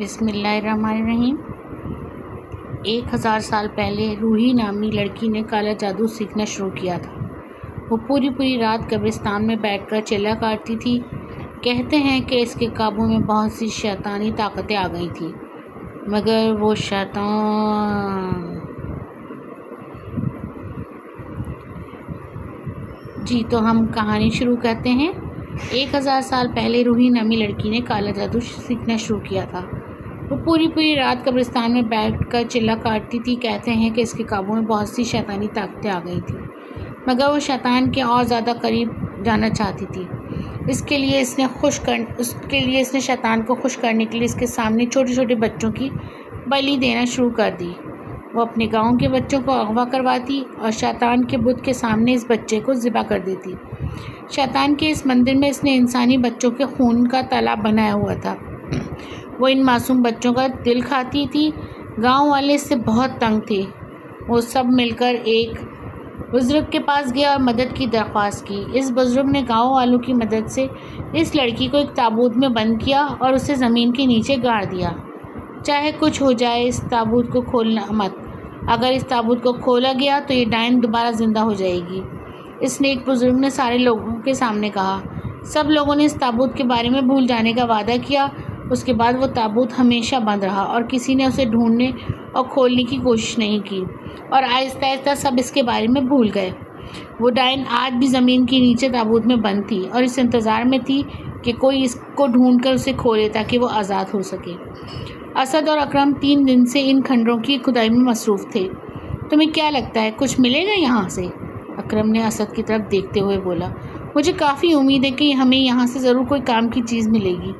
بسم اللہ الرحمن الرحیم۔ 1000 سال پہلے روحی نامی لڑکی نے کالا جادو سیکھنا شروع کیا تھا۔ وہ پوری رات قبرستان میں بیٹھ کر چلا کاٹتی تھی۔ کہتے ہیں کہ اس کے قابو میں بہت سی شیطانی طاقتیں آ گئی تھیں، مگر وہ شیطان تو ہم کہانی شروع کرتے ہیں۔ 1000 سال پہلے روحی نامی لڑکی نے کالا جادو سیکھنا شروع کیا تھا۔ وہ پوری رات قبرستان میں بیٹھ کر چلا کاٹتی تھی۔ کہتے ہیں کہ اس کے قابو میں بہت سی شیطانی طاقتیں آ گئی تھیں، مگر وہ شیطان کے اور زیادہ قریب جانا چاہتی تھی۔ اس کے لیے اس نے شیطان کو خوش کرنے کے لیے اس کے سامنے چھوٹے بچوں کی بلی دینا شروع کر دی۔ وہ اپنے گاؤں کے بچوں کو اغوا کرواتی اور شیطان کے بت کے سامنے اس بچے کو ذبح کر دیتی۔ شیطان کے اس مندر میں اس نے انسانی بچوں کے خون کا تالاب بنایا ہوا تھا۔ وہ ان معصوم بچوں کا دل کھاتی تھی۔ گاؤں والے اس سے بہت تنگ تھے۔ وہ سب مل کر ایک بزرگ کے پاس گیا اور مدد کی درخواست کی۔ اس بزرگ نے گاؤں والوں کی مدد سے اس لڑکی کو ایک تابوت میں بند کیا اور اسے زمین کے نیچے گاڑ دیا۔ چاہے کچھ ہو جائے، اس تابوت کو کھولنا مت۔ اگر اس تابوت کو کھولا گیا تو یہ ڈائن دوبارہ زندہ ہو جائے گی، اس نے ایک بزرگ نے سارے لوگوں کے سامنے کہا۔ سب لوگوں نے اس تابوت کے بارے میں بھول جانے کا وعدہ کیا۔ اس کے بعد وہ تابوت ہمیشہ بند رہا اور کسی نے اسے ڈھونڈنے اور کھولنے کی کوشش نہیں کی، اور آہستہ سب اس کے بارے میں بھول گئے۔ وہ ڈائن آج بھی زمین کے نیچے تابوت میں بند تھی اور اس انتظار میں تھی کہ کوئی اس کو ڈھونڈ کر اسے کھولے تاکہ وہ آزاد ہو سکے۔ اسد اور اکرم 3 دن سے ان کھنڈروں کی کھدائی میں مصروف تھے۔ تمہیں کیا لگتا ہے کچھ ملے گا یہاں سے؟ اکرم نے اسد کی طرف دیکھتے ہوئے بولا۔ مجھے کافی امید ہے کہ ہمیں یہاں سے ضرور کوئی کام کی چیز ملے گی،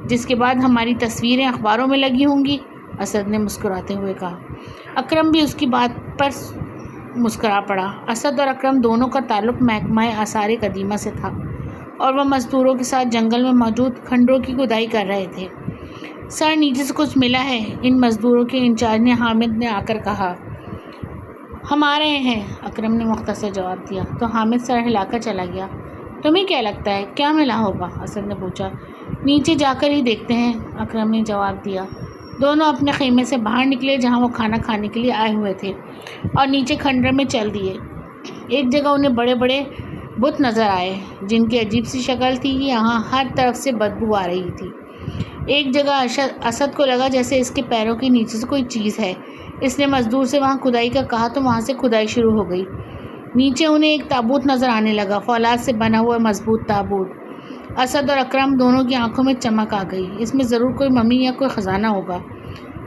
جس کے بعد ہماری تصویریں اخباروں میں لگی ہوں گی، اسد نے مسکراتے ہوئے کہا۔ اکرم بھی اس کی بات پر مسکرا پڑا۔ اسد اور اکرم دونوں کا تعلق محکمہ آثار قدیمہ سے تھا اور وہ مزدوروں کے ساتھ جنگل میں موجود کھنڈروں کی کھدائی کر رہے تھے۔ سر، نیچے سے کچھ ملا ہے، ان مزدوروں کے انچارج نے حامد نے آ کر کہا۔ ہم آ رہے ہیں، اکرم نے مختصر جواب دیا تو حامد سر ہلا کر چلا گیا۔ تمہیں کیا لگتا ہے کیا ملا ہوگا؟ اسد نے پوچھا۔ نیچے جا کر ہی دیکھتے ہیں، اکرم نے جواب دیا۔ دونوں اپنے خیمے سے باہر نکلے جہاں وہ کھانا کھانے کے لیے آئے ہوئے تھے اور نیچے کھنڈر میں چل دیے۔ ایک جگہ انہیں بڑے بت نظر آئے جن کی عجیب سی شکل تھی۔ یہاں ہر طرف سے بدبو آ رہی تھی۔ ایک جگہ اسد کو لگا جیسے اس کے پیروں کے نیچے سے کوئی چیز ہے۔ اس نے مزدور سے وہاں کھدائی کا کہا تو وہاں سے کھدائی شروع ہو گئی۔ نیچے انہیں ایک تابوت نظر آنے لگا، فولاد سے بنا ہوا مضبوط تابوت۔ اسد اور اکرم دونوں کی آنکھوں میں چمک آ گئی۔ اس میں ضرور کوئی ممی یا کوئی خزانہ ہوگا،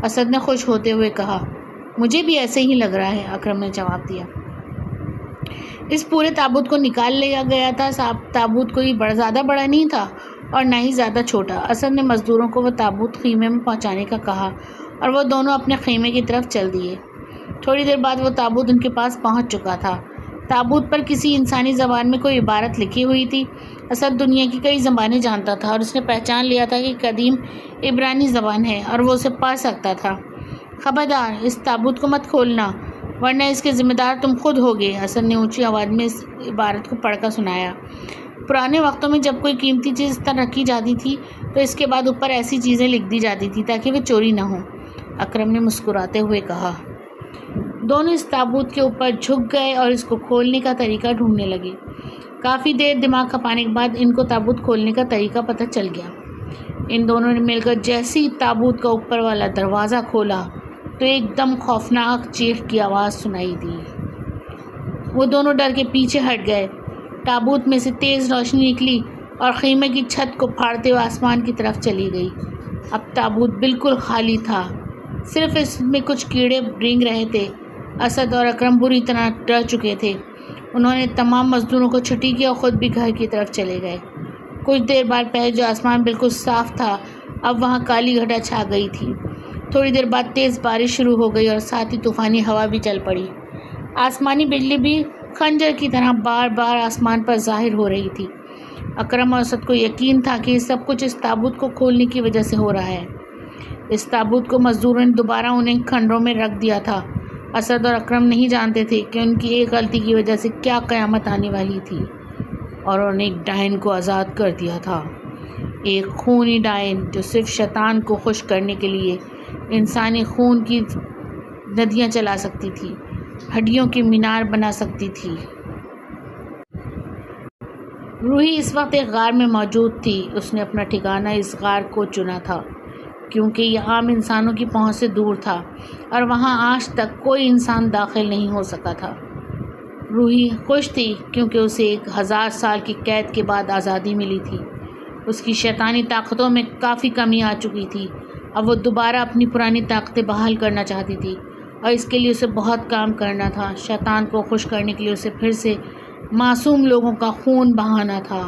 اسد نے خوش ہوتے ہوئے کہا۔ مجھے بھی ایسے ہی لگ رہا ہے، اکرم نے جواب دیا۔ اس پورے تابوت کو نکال لیا گیا تھا۔ تابوت کوئی زیادہ بڑا نہیں تھا اور نہ ہی زیادہ چھوٹا۔ اسد نے مزدوروں کو وہ تابوت خیمے میں پہنچانے کا کہا اور وہ دونوں اپنے خیمے کی طرف چل دیے۔ تھوڑی دیر بعد وہ تابوت ان کے پاس پہنچ چکا تھا۔ تابوت پر کسی انسانی زبان میں کوئی عبارت لکھی ہوئی تھی۔ اسد دنیا کی کئی زبانیں جانتا تھا اور اس نے پہچان لیا تھا کہ قدیم عبرانی زبان ہے اور وہ اسے پڑھ سکتا تھا۔ خبردار، اس تابوت کو مت کھولنا ورنہ اس کے ذمہ دار تم خود ہوگے، اسد نے اونچی آواز میں اس عبارت کو پڑھ کر سنایا۔ پرانے وقتوں میں جب کوئی قیمتی چیز اس طرح رکھی جاتی تھی تو اس کے بعد اوپر ایسی چیزیں لکھ دی جاتی تھی تاکہ وہ چوری نہ ہوں، اکرم نے مسکراتے ہوئے کہا۔ دونوں اس تابوت کے اوپر جھک گئے اور اس کو کھولنے کا طریقہ ڈھونڈنے لگے۔ کافی دیر دماغ کھپانے کے بعد ان کو تابوت کھولنے کا طریقہ پتہ چل گیا۔ ان دونوں نے مل کر جیسے ہی تابوت کا اوپر والا دروازہ کھولا تو ایک دم خوفناک چیخ کی آواز سنائی دی۔ وہ دونوں ڈر کے پیچھے ہٹ گئے۔ تابوت میں سے تیز روشنی نکلی اور خیمے کی چھت کو پھاڑتے ہوئے آسمان کی طرف چلی گئی۔ اب تابوت بالکل خالی تھا، صرف اس میں کچھ کیڑے رینگ رہے تھے۔ اسد اور اکرم بری طرح ڈر چکے تھے۔ انہوں نے تمام مزدوروں کو چھٹی کی اور خود بھی گھر کی طرف چلے گئے۔ کچھ دیر بعد پہلے جو آسمان بالکل صاف تھا اب وہاں کالی گھٹا چھا گئی تھی۔ تھوڑی دیر بعد تیز بارش شروع ہو گئی اور ساتھ ہی طوفانی ہوا بھی چل پڑی۔ آسمانی بجلی بھی خنجر کی طرح بار آسمان پر ظاہر ہو رہی تھی۔ اکرم اور اسد کو یقین تھا کہ یہ سب کچھ اس تابوت کو کھولنے کی وجہ سے ہو رہا ہے۔ اس تابوت کو مزدوروں نے دوبارہ انہیں کھنڈروں میں رکھ دیا تھا۔ اسد اور اکرم نہیں جانتے تھے کہ ان کی ایک غلطی کی وجہ سے کیا قیامت آنے والی تھی، اور انہوں نے ایک ڈائن کو آزاد کر دیا تھا۔ ایک خونی ڈائن جو صرف شیطان کو خوش کرنے کے لیے انسانی خون کی ندیاں چلا سکتی تھی، ہڈیوں کی مینار بنا سکتی تھی۔ روحی اس وقت ایک غار میں موجود تھی۔ اس نے اپنا ٹھکانہ اس غار کو چنا تھا کیونکہ یہ عام انسانوں کی پہنچ سے دور تھا اور وہاں آج تک کوئی انسان داخل نہیں ہو سکا تھا۔ روحی خوش تھی کیونکہ اسے 1000 سال کی قید کے بعد آزادی ملی تھی۔ اس کی شیطانی طاقتوں میں کافی کمی آ چکی تھی۔ اب وہ دوبارہ اپنی پرانی طاقتیں بحال کرنا چاہتی تھی اور اس کے لیے اسے بہت کام کرنا تھا۔ شیطان کو خوش کرنے کے لیے اسے پھر سے معصوم لوگوں کا خون بہانا تھا،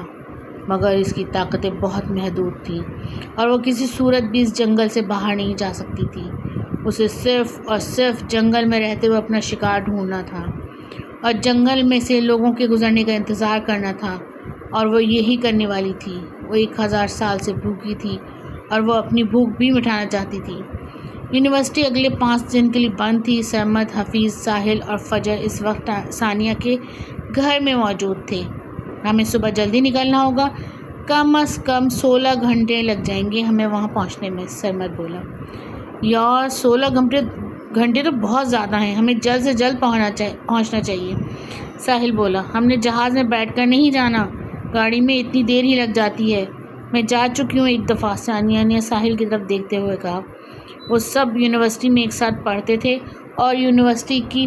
مگر اس کی طاقتیں بہت محدود تھیں اور وہ کسی صورت بھی اس جنگل سے باہر نہیں جا سکتی تھی۔ اسے صرف اور صرف جنگل میں رہتے ہوئے اپنا شکار ڈھونڈنا تھا اور جنگل میں سے لوگوں کے گزرنے کا انتظار کرنا تھا، اور وہ یہی کرنے والی تھی۔ وہ 1000 سال سے بھوکی تھی اور وہ اپنی بھوک بھی مٹانا چاہتی تھی۔ یونیورسٹی اگلے 5 دن کے لیے بند تھی۔ سرمد، حفیظ، ساحل اور فجر اس وقت ثانیہ کے گھر میں موجود تھے۔ ہمیں صبح جلدی نکلنا ہوگا، کم از کم 16 گھنٹے لگ جائیں گے ہمیں وہاں پہنچنے میں، سرمد بولا۔ یار 16 گھنٹے تو بہت زیادہ ہیں، ہمیں جلد سے جلد پہنچنا چاہیے، ساحل بولا۔ ہم نے جہاز میں بیٹھ کر نہیں جانا، گاڑی میں اتنی دیر ہی لگ جاتی ہے۔ میں جا چکی ہوں ایک دفعہ، ثانیہ نے ساحل کی طرف دیکھتے ہوئے کہا۔ وہ سب یونیورسٹی میں ایک ساتھ پڑھتے تھے اور یونیورسٹی کی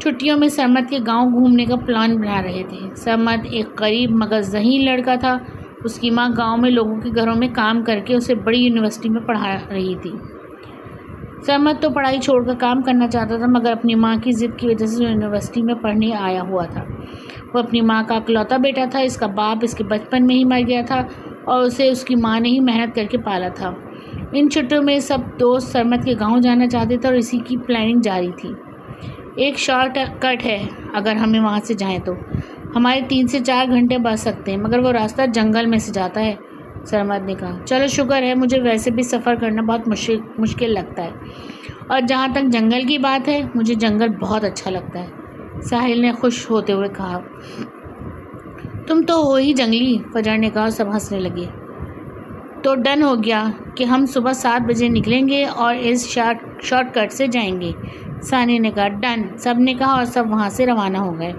چھٹیوں میں سرمد کے گاؤں گھومنے کا پلان بنا رہے تھے۔ سرمد ایک غریب مگر ذہین لڑکا تھا۔ اس کی ماں گاؤں میں لوگوں کے گھروں میں کام کر کے اسے بڑی یونیورسٹی میں پڑھا رہی تھی۔ سرمد تو پڑھائی چھوڑ کر کام کرنا چاہتا تھا، مگر اپنی ماں کی ضد کی وجہ سے یونیورسٹی میں پڑھنے آیا ہوا تھا۔ وہ اپنی ماں کا اکلوتا بیٹا تھا۔ اس کا باپ اس کے بچپن میں ہی مر گیا تھا اور اسے اس کی ماں نے ہی محنت کر کے پالا تھا۔ ان چھٹیوں میں سب دوست سرمد کے گاؤں جانا چاہتے تھے اور اسی کی پلاننگ جاری تھی۔ ایک شارٹ کٹ ہے اگر ہمیں وہاں سے جائیں تو ہمارے 3 سے 4 گھنٹے بچ سکتے ہیں، مگر وہ راستہ جنگل میں سے جاتا ہے، سرمد نے کہا۔ چلو شکر ہے، مجھے ویسے بھی سفر کرنا بہت مشکل لگتا ہے، اور جہاں تک جنگل کی بات ہے مجھے جنگل بہت اچھا لگتا ہے، ساحل نے خوش ہوتے ہوئے کہا۔ تم تو ہو ہی جنگلی، فجر نے کہا۔ سب ہنسنے لگے۔ تو ڈن ہو گیا کہ ہم صبح 7 بجے نکلیں گے اور اس شارٹ کٹ سے جائیں گے، ثانیہ نے کہا۔ ڈن، سب نے کہا اور سب وہاں سے روانہ ہو گئے۔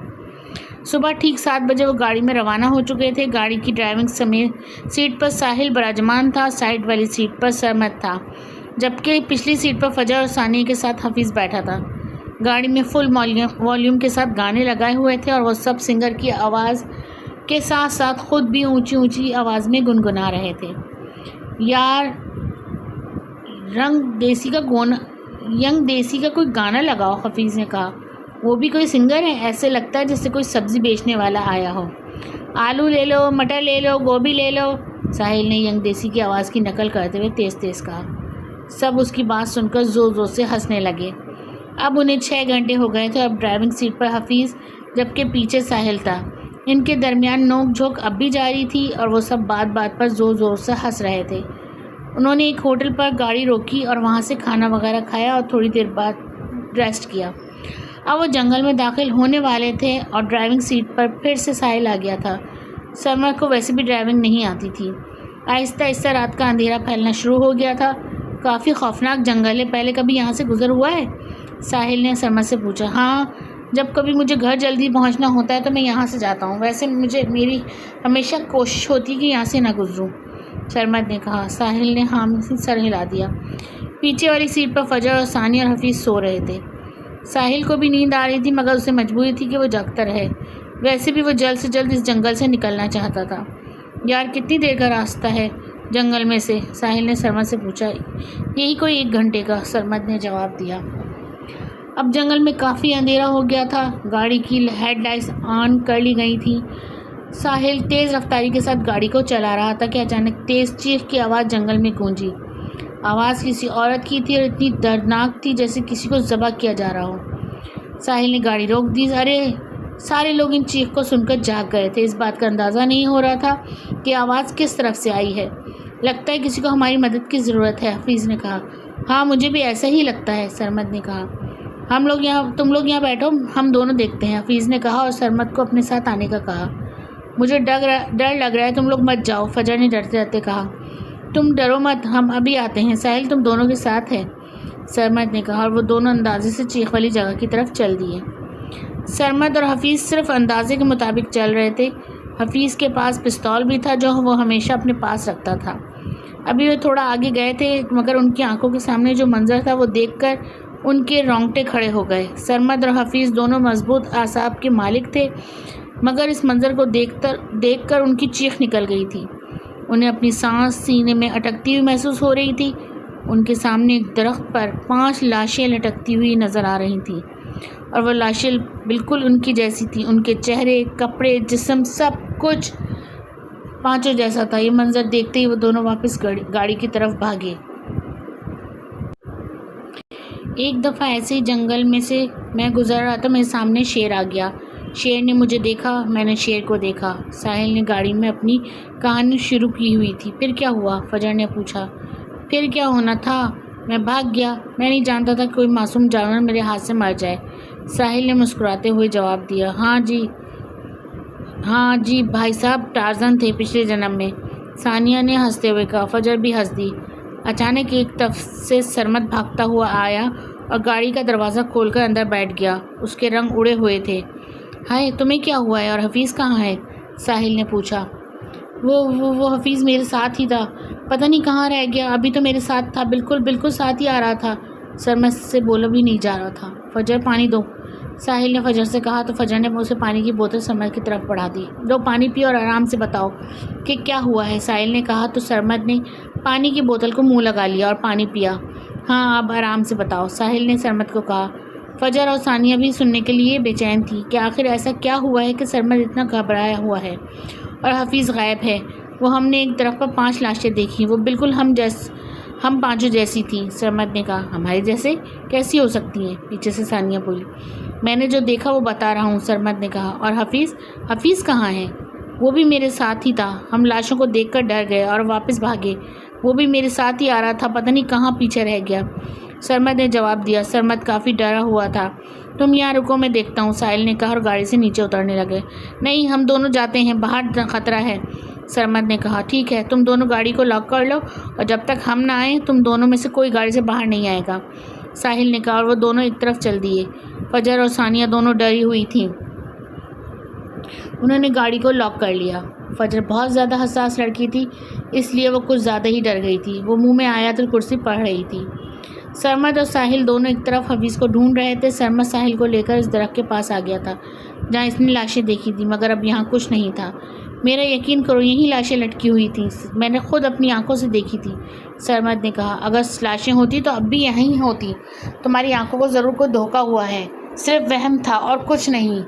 صبح ٹھیک 7 بجے وہ گاڑی میں روانہ ہو چکے تھے۔ گاڑی کی ڈرائیونگ سیٹ پر ساحل براجمان تھا، سائڈ والی سیٹ پر سرمد تھا، جبکہ پچھلی سیٹ پر فجر اور ثانیہ کے ساتھ حفیظ بیٹھا تھا۔ گاڑی میں فل والیوم کے ساتھ گانے لگائے ہوئے تھے اور وہ سب سنگر کی آواز کے ساتھ ساتھ خود بھی اونچی اونچی آواز میں گنگنا رہے تھے۔ یار ینگ دیسی کا کوئی گانا لگاؤ، حفیظ نے کہا۔ وہ بھی کوئی سنگر ہے؟ ایسے لگتا ہے جیسے کوئی سبزی بیچنے والا آیا ہو۔ آلو لے لو، مٹر لے لو، گوبھی لے لو، ساحل نے ینگ دیسی کی آواز کی نقل کرتے ہوئے تیز تیز کہا۔ سب اس کی بات سن کر زور زور سے ہنسنے لگے۔ اب انہیں 6 گھنٹے ہو گئے تھے۔ اب ڈرائیونگ سیٹ پر حفیظ جبکہ پیچھے ساحل تھا۔ ان کے درمیان نوک جھوک اب بھی جاری تھی اور وہ سب بات بات پر زور زور سے ہنس رہے تھے۔ انہوں نے ایک ہوٹل پر گاڑی روکی اور وہاں سے کھانا وغیرہ کھایا اور تھوڑی دیر بعد ریسٹ کیا۔ اب وہ جنگل میں داخل ہونے والے تھے اور ڈرائیونگ سیٹ پر پھر سے ساحل آ گیا تھا۔ سرمد کو ویسے بھی ڈرائیونگ نہیں آتی تھی۔ آہستہ آہستہ رات کا اندھیرا پھیلنا شروع ہو گیا تھا۔ کافی خوفناک جنگل ہے، پہلے کبھی یہاں سے گزر ہوا ہے؟ ساحل نے سرمد سے پوچھا۔ ہاں، جب کبھی مجھے گھر جلدی پہنچنا ہوتا ہے تو میں یہاں سے جاتا ہوں، ویسے میری ہمیشہ کوشش ہوتی ہے کہ یہاں سے نہ گزروں، سرمد نے کہا۔ ساحل نے حامی سے سر ہلا دیا۔ پیچھے والی سیٹ پر فجر اور ثانیہ اور حفیظ سو رہے تھے۔ ساحل کو بھی نیند آ رہی تھی، مگر اسے مجبوری تھی کہ وہ جاگتا رہے۔ ویسے بھی وہ جلد سے جلد اس جنگل سے نکلنا چاہتا تھا۔ یار کتنی دیر کا راستہ ہے جنگل میں سے؟ ساحل نے سرمد سے پوچھا۔ یہی کوئی 1 گھنٹے کا، سرمد نے جواب دیا۔ اب جنگل میں کافی اندھیرا ہو گیا تھا۔ گاڑی کی ہیڈ لائٹس آن کر لی گئی تھیں۔ ساحل تیز رفتاری کے ساتھ گاڑی کو چلا رہا تھا کہ اچانک تیز چیخ کی آواز جنگل میں گونجی۔ آواز کسی عورت کی تھی اور اتنی دردناک تھی جیسے کسی کو ذبح کیا جا رہا ہو۔ ساحل نے گاڑی روک دی۔ سارے لوگ ان چیخ کو سن کر جاگ گئے تھے۔ اس بات کا اندازہ نہیں ہو رہا تھا کہ آواز کس طرف سے آئی ہے۔ لگتا ہے کسی کو ہماری مدد کی ضرورت ہے، حفیظ نے کہا۔ ہاں مجھے بھی ایسا ہی لگتا ہے، سرمد نے کہا۔ تم لوگ یہاں بیٹھو، ہم دونوں دیکھتے ہیں، حفیظ نے کہا اور سرمد کو اپنے ساتھ آنے کا کہا۔ مجھے ڈر لگ رہا ہے، تم لوگ مت جاؤ، فجر نے ڈرتے ڈرتے کہا۔ تم ڈرو مت، ہم ابھی آتے ہیں، ساحل تم دونوں کے ساتھ ہے، سرمد نے کہا، اور وہ دونوں اندازے سے چیخ والی جگہ کی طرف چل دیے۔ سرمد اور حفیظ صرف اندازے کے مطابق چل رہے تھے۔ حفیظ کے پاس پستول بھی تھا جو وہ ہمیشہ اپنے پاس رکھتا تھا۔ ابھی وہ تھوڑا آگے گئے تھے مگر ان کی آنکھوں کے سامنے جو منظر تھا وہ دیکھ کر ان کے رونگٹے کھڑے ہو گئے۔ سرمد اور حفیظ دونوں مضبوط اعصاب کے مالک تھے مگر اس منظر کو دیکھ کر ان کی چیخ نکل گئی تھی۔ انہیں اپنی سانس سینے میں اٹکتی ہوئی محسوس ہو رہی تھی۔ ان کے سامنے ایک درخت پر 5 لاشیں لٹکتی ہوئی نظر آ رہی تھیں اور وہ لاشیں بالکل ان کی جیسی تھیں، ان کے چہرے، کپڑے، جسم، سب کچھ پانچوں جیسا تھا۔ یہ منظر دیکھتے ہی وہ دونوں واپس گاڑی کی طرف بھاگے۔ ایک دفعہ ایسے ہی جنگل میں سے میں گزر رہا تھا، میرے سامنے شیر آ گیا۔ شیر نے مجھے دیکھا، میں نے شیر کو دیکھا۔ ساحل نے گاڑی میں اپنی کہانی شروع کی ہوئی تھی۔ پھر کیا ہوا؟ فجر نے پوچھا۔ پھر کیا ہونا تھا؟ میں بھاگ گیا، میں نہیں جانتا تھا کہ کوئی معصوم جانور میرے ہاتھ سے مر جائے۔ ساحل نے مسکراتے ہوئے جواب دیا۔ ہاں جی بھائی صاحب ٹارزن تھے پچھلے جنم میں، ثانیہ نے ہنستے ہوئے کہا۔ فجر بھی ہنس دی۔ اچانک ایک طرف سے سرمد بھاگتا ہوا آیا اور گاڑی کا دروازہ کھول کر اندر بیٹھ گیا۔ اس کے رنگ اڑے ہوئے تھے۔ ہائے تمہیں کیا ہوا ہے اور حفیظ کہاں ہے؟ ساحل نے پوچھا۔ وہ حفیظ میرے ساتھ ہی تھا، پتہ نہیں کہاں رہ گیا، ابھی تو میرے ساتھ تھا، بالکل ساتھ ہی آ رہا تھا۔ سرمد سے بولا بھی نہیں جا رہا تھا۔ فجر پانی دو، ساحل نے فجر سے کہا تو فجر نے اسے پانی کی بوتل سرمد کی طرف بڑھا دی۔ دو پانی پیو اور آرام سے بتاؤ کہ کیا ہوا ہے، ساحل نے کہا تو سرمد نے پانی کی بوتل کو منہ لگا لیا اور پانی پیا۔ ہاں اب آرام سے بتاؤ، ساحل نے سرمد کو کہا۔ فجر اور ثانیہ بھی سننے کے لیے بے چین تھی کہ آخر ایسا کیا ہوا ہے کہ سرمد اتنا گھبرایا ہوا ہے اور حفیظ غائب ہے۔ وہ ہم نے ایک درخت پر 5 لاشیں دیکھیں، وہ بالکل ہم پانچوں جیسی تھیں، سرمد نے کہا۔ ہمارے جیسے کیسی ہو سکتی ہیں؟ پیچھے سے ثانیہ بولی۔ میں نے جو دیکھا وہ بتا رہا ہوں، سرمد نے کہا۔ اور حفیظ کہاں ہے؟ وہ بھی میرے ساتھ ہی تھا، ہم لاشوں کو دیکھ کر ڈر گئے اور واپس بھاگے، وہ بھی میرے ساتھ ہی آ رہا تھا، پتہ نہیں کہاں پیچھے رہ گیا، سرمد نے جواب دیا۔ سرمد کافی ڈرا ہوا تھا۔ تم یہاں رکو میں دیکھتا ہوں، ساحل نے کہا اور گاڑی سے نیچے اترنے لگے۔ نہیں ہم دونوں جاتے ہیں، باہر خطرہ ہے، سرمد نے کہا۔ ٹھیک ہے، تم دونوں گاڑی کو لاک کر لو اور جب تک ہم نہ آئیں تم دونوں میں سے کوئی گاڑی سے باہر نہیں آئے گا، ساحل نے کہا اور وہ دونوں ایک طرف چل دیے۔ فجر اور ثانیہ دونوں ڈری ہوئی تھیں، انہوں نے گاڑی کو لاک کر لیا۔ فجر بہت زیادہ حساس لڑکی تھی اس لیے وہ کچھ زیادہ ہی ڈر گئی تھی۔ وہ منہ میں آیت الکرسی پڑھ رہی تھی۔ سرمد اور ساحل دونوں ایک طرف حفیظ کو ڈھونڈ رہے تھے۔ سرمد ساحل کو لے کر اس درخت کے پاس آ گیا تھا جہاں اس نے لاشیں دیکھی تھیں، مگر اب یہاں کچھ نہیں تھا۔ میرا یقین کرو یہیں لاشیں لٹکی ہوئی تھیں، میں نے خود اپنی آنکھوں سے دیکھی تھی، سرمد نے کہا۔ اگر لاشیں ہوتی تو اب بھی یہیں ہوتی، تمہاری آنکھوں کو ضرور کوئی دھوکہ ہوا ہے، صرف وہم تھا اور کچھ نہیں،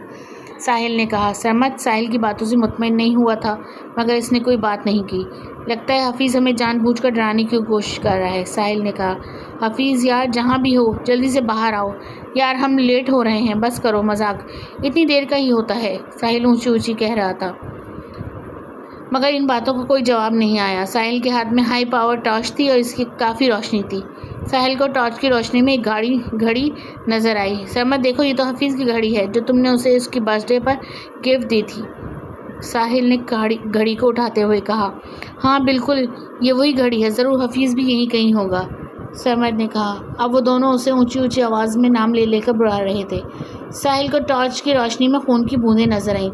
ساحل نے کہا۔ سرمد ساحل کی باتوں سے مطمئن نہیں ہوا تھا مگر اس نے کوئی بات نہیں کی۔ لگتا ہے حفیظ ہمیں جان بوجھ کر ڈرانے کی کوشش کر رہا ہے، ساحل نے کہا۔ حفیظ یار جہاں بھی ہو جلدی سے باہر آؤ یار، ہم لیٹ ہو رہے ہیں، بس کرو مذاق، اتنی دیر کا ہی ہوتا ہے، ساحل اونچی اونچی کہہ رہا تھا مگر ان باتوں کا کوئی جواب نہیں آیا۔ ساحل کے ہاتھ میں ہائی پاور ٹارچ تھی اور اس کی کافی روشنی تھی۔ ساحل کو ٹارچ کی روشنی میں ایک گھڑی نظر آئی۔ سرمد دیکھو یہ تو حفیظ کی گھڑی ہے جو تم نے اسے اس کی برتھ ڈے پر گفٹ دی تھی، ساحل نے گھڑی کو اٹھاتے ہوئے کہا۔ ہاں بالکل یہ وہی گھڑی ہے، ضرور حفیظ بھی یہیں کہیں ہوگا، سرمد نے کہا۔ اب وہ دونوں اسے اونچی اونچی آواز میں نام لے کر بلا رہے تھے۔ ساحل کو ٹارچ کی روشنی میں خون کی بوندیں نظر آئیں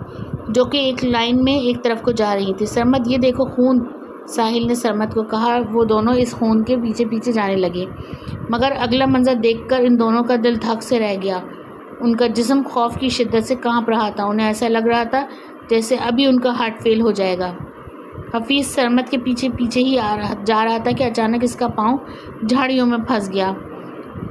جو کہ ایک لائن میں ایک طرف کو جا رہی تھی۔ سرمد یہ دیکھو خون، ساحل نے سرمد کو کہا۔ وہ دونوں اس خون کے پیچھے پیچھے جانے لگے مگر اگلا منظر دیکھ کر ان دونوں کا دل دھک سے رہ گیا۔ ان کا جسم خوف کی شدت سے کانپ رہا تھا، انہیں ایسا لگ رہا تھا جیسے ابھی ان کا ہارٹ فیل ہو جائے گا۔ حفیظ سرمد کے پیچھے پیچھے ہی جا رہا تھا کہ اچانک اس کا پاؤں جھاڑیوں میں پھنس گیا۔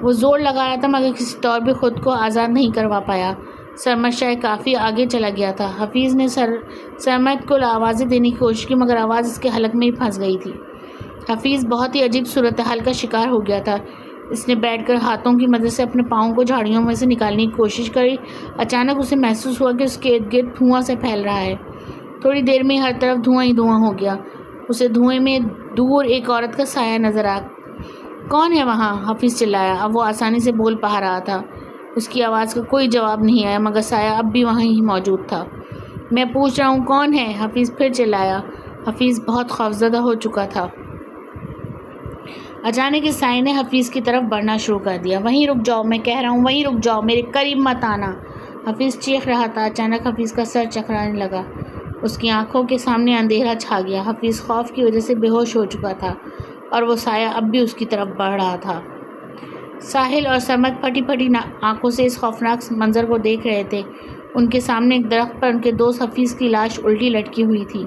وہ زور لگا رہا تھا مگر کسی طور بھی خود کو آزاد نہیں کروا پایا۔ سرمد شاید کافی آگے چلا گیا تھا۔ حفیظ نے سرمد کو آوازیں دینے کی کوشش کی مگر آواز اس کے حلق میں ہی پھنس گئی تھی۔ حفیظ بہت ہی عجیب صورتحال کا شکار ہو گیا تھا۔ اس نے بیٹھ کر ہاتھوں کی مدد سے اپنے پاؤں کو جھاڑیوں میں سے نکالنے کی کوشش کری۔ اچانک اسے محسوس ہوا کہ اس کے ارد گرد دھواں سے پھیل رہا ہے۔ تھوڑی دیر میں ہر طرف دھواں ہی دھواں ہو گیا۔ اسے دھوئیں میں دور ایک عورت کا سایہ نظر آیا۔ کون ہے وہاں؟ حفیظ چلایا۔ اب وہ آسانی سے بول پا رہا تھا۔ اس کی آواز کا کوئی جواب نہیں آیا مگر سایہ اب بھی وہیں ہی موجود تھا۔ میں پوچھ رہا ہوں کون ہے؟ حفیظ پھر چلایا۔ حفیظ بہت خوفزدہ ہو چکا تھا۔ اچانک اس سائے نے حفیظ کی طرف بڑھنا شروع کر دیا۔ وہیں رک جاؤ، میں کہہ رہا ہوں وہیں رک جاؤ، میرے قریب مت آنا۔ حفیظ چیخ رہا تھا۔ اچانک حفیظ کا سر چکرانے لگا، اس کی آنکھوں کے سامنے اندھیرا چھا گیا۔ حفیظ خوف کی وجہ سے بے ہوش ہو چکا تھا اور وہ سایہ اب بھی اس کی طرف بڑھ رہا تھا۔ ساحل اور سرمد پھٹی پھٹی آنکھوں سے اس خوفناک منظر کو دیکھ رہے تھے۔ ان کے سامنے ایک درخت پر ان کے دوست حفیظ کی لاش الٹی لٹکی ہوئی تھی